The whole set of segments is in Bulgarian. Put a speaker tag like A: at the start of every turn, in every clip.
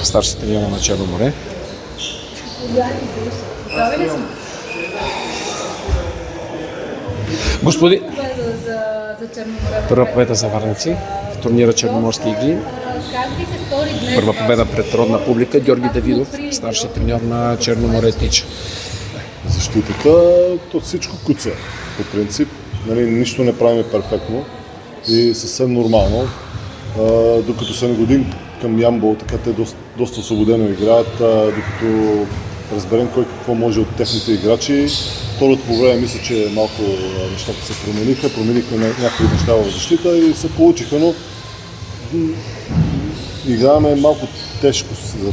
A: старши треньор на Черно море. Господин, първа победа за варненци в турнира Черноморски игри. Първа победа пред родна публика. Георги Давидов, старши треньор на Черно море, тича.
B: Защитата, то всичко куца. По принцип, нищо не правим перфектно и съвсем нормално. Докато се нагодим към Ямбол, така те доста освободено играят, докато разберем кой какво може от техните играчи. Второто по време мисля, че малко нещата се променихме някои неща в защита и се получиха, но играем малко тежко за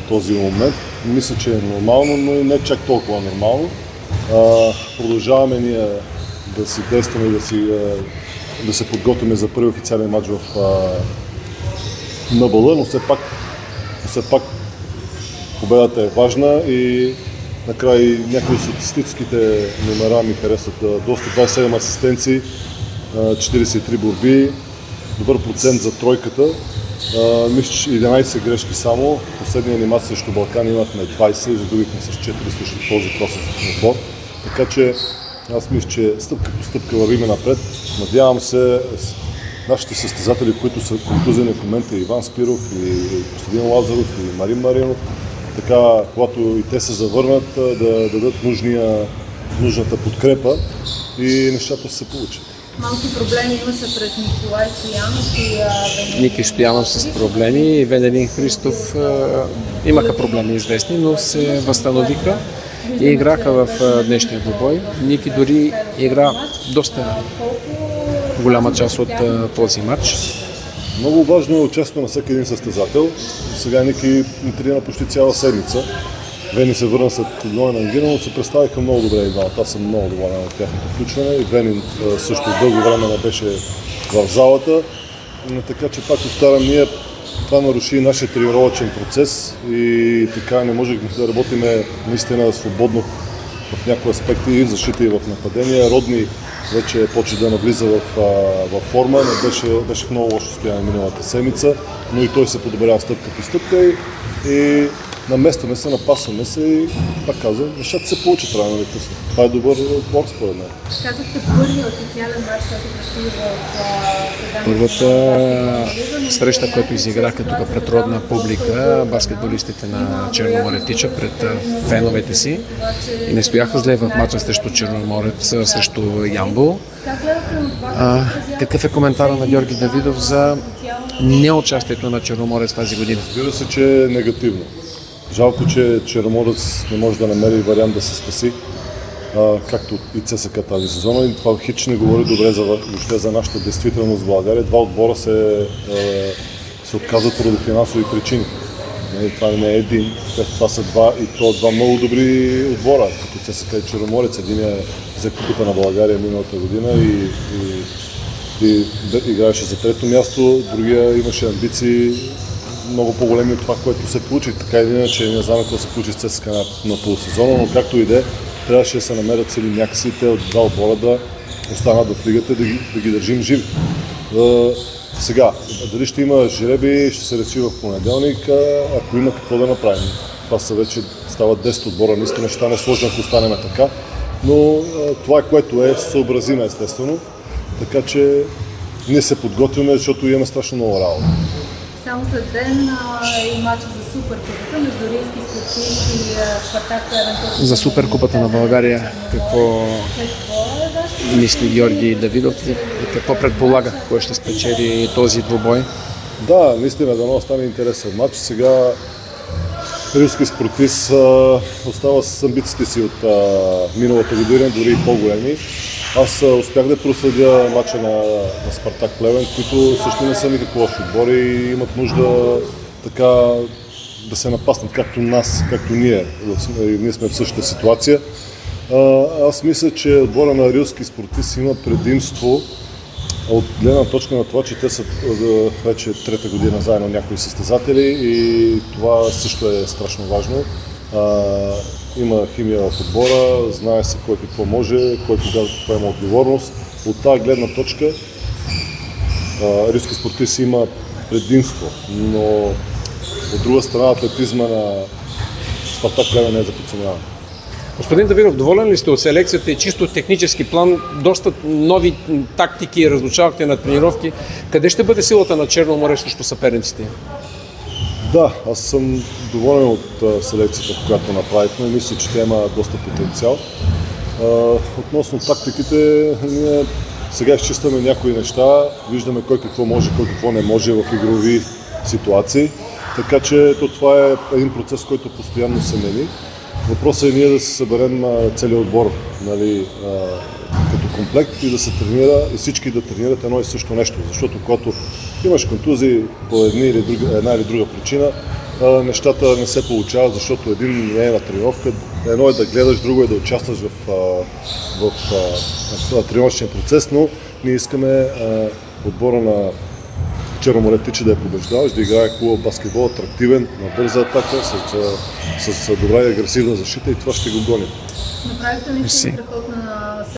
B: този момент. Мисля, че е нормално, но и не чак толкова нормално. Продължаваме ние да си действаме и да се подготвяме за първи официален матч в НБЛ, но все пак победата е важна и накрая някои от статистическите номера ми харесват. Доста 27 асистенции, 43 борби, добър процент за тройката. Мисля, че 11 грешки само. Последния ни мач срещу Балкан имахме 20 и загубихме с 4 срещу този кросов отбор. Така че аз мисля, че стъпка по стъпка вървиме напред. Надявам се нашите състезатели, които са контузени в момента, Иван Спиров, и Костадин Лазаров, и Марин Маринов, така, когато и те се завърнат, да дадат нужната подкрепа и нещата ще се получат.
C: Малки проблеми имаше пред Николай Стоянов и Венелин.
A: Ники Стоянов с проблеми и Венелин Христов имаха проблеми известни, но се възстановиха и играха в днешния двубой. Ники дори игра доста голяма част от този матч.
B: Много важно е участието на всеки един състезател. Сега Ники тренира почти цяла седмица. Вени се върна след двойна ангина, но се представиха много добре и двамата. Аз съм много доволен от тяхното включване. И Вени също дълго време не беше в залата. Така че пак повтарям, това наруши нашия тренировъчен процес и така не можехме да работим наистина свободно в някои аспекти и в защита и в нападение. Родни вече почва да навлиза в форма, беше в много лошо състояние миналата седмица, но и той се подобрява стъпка по стъпка и наместваме се, напасваме се и пак казвам, нещата се получат рано или късно. Това е добър отбор според мен.
C: Казахте първият официален матч, който предстои в
A: Първата среща, която изиграха тук пред родна публика, баскетболистите на Черно море тича пред феновете си и не стояха зле в матча срещу Черноморец, срещу Ямбол. Какъв е коментара на Георги Давидов за неучастието на Черноморец тази година?
B: Разбира се, че е негативно. Жалко, че Черноморец не може да намери вариант да се спаси, както и ЦСКА тази сезона. И това хич не говори добре въобще за нашата действителност в България. Два отбора се отказват поради финансови причини. Това не е един, това са два и то два много добри отбора, като ЦСКА и Черноморец. Единият за купата на България миналата година и играеше за трето място, другия имаше амбиции много по-големи от това, което се получи. Така или иначе не знам какво се получи с ЦСКА на полусезона, но както и да е, трябваше да се намерят цели някакси те от два отбора да останат в лигата и да ги държим живи. Сега, дали ще има жреби, ще се реши в понеделник, ако има какво да направим. Това са вече стават 10 отбора, наистина ще стане сложно, ако останем така, но това, което е, съобразиме естествено, така че ние се подготвяме, защото имаме страшно много работа.
C: Само след ден и матча за Суперкупата между Рийски Спортист и Спартак.
A: За Суперкупата на България какво мисли Георги Давидов и какво предполага, кой ще спечели този двубой?
B: Да, наистина дано стане интересен матч. Сега Рийски Спортист остава с амбициите си от миналата година, дори и по-големи. Аз успях да проследя матча на Спартак Плевен, които също не са никакво лоши отбори и имат нужда така да се напаснат, както нас, както ние. Ние сме в същата ситуация. Аз мисля, че отбора на Рийски Спортист има предимство от гледна точка на това, че те са вече трета година заедно някои състезатели и това също е страшно важно. Има химия в отбора, знае се кой какво може, кой кога поема отговорност. От тази гледна точка Рийски Спортист има предимство, но От друга страна, атлетизма на Спартак Плевен не е за подценяване.
A: Господин Давидов, доволен ли сте от селекцията и чисто технически план? Доста нови тактики разучавахте на тренировки. Къде ще бъде силата на Черно море срещу съперниците?
B: Да, аз съм доволен от селекцията, която направихме. Мисля, че тя има доста потенциал. Относно тактиките, ние сега изчистваме някои неща, виждаме кой какво може, кой какво не може в игрови ситуации. Така че това е един процес, който постоянно се мени. Въпросът е ние да се съберем целият отбор, нали, като комплект и да се тренира и всички да тренират едно и също нещо. Защото когато имаш контузии по една или друга причина, нещата не се получават, защото един не е на тренировка. Едно е да гледаш, друго е да участваш в тренировъчния процес, но ние искаме отбора на Черно море тича да е побеждаващ, да играе хубав баскетбол, атрактивен, на бърза атака, с добра и агресивна защита и това ще го гоним.
C: Направихте ли страхотна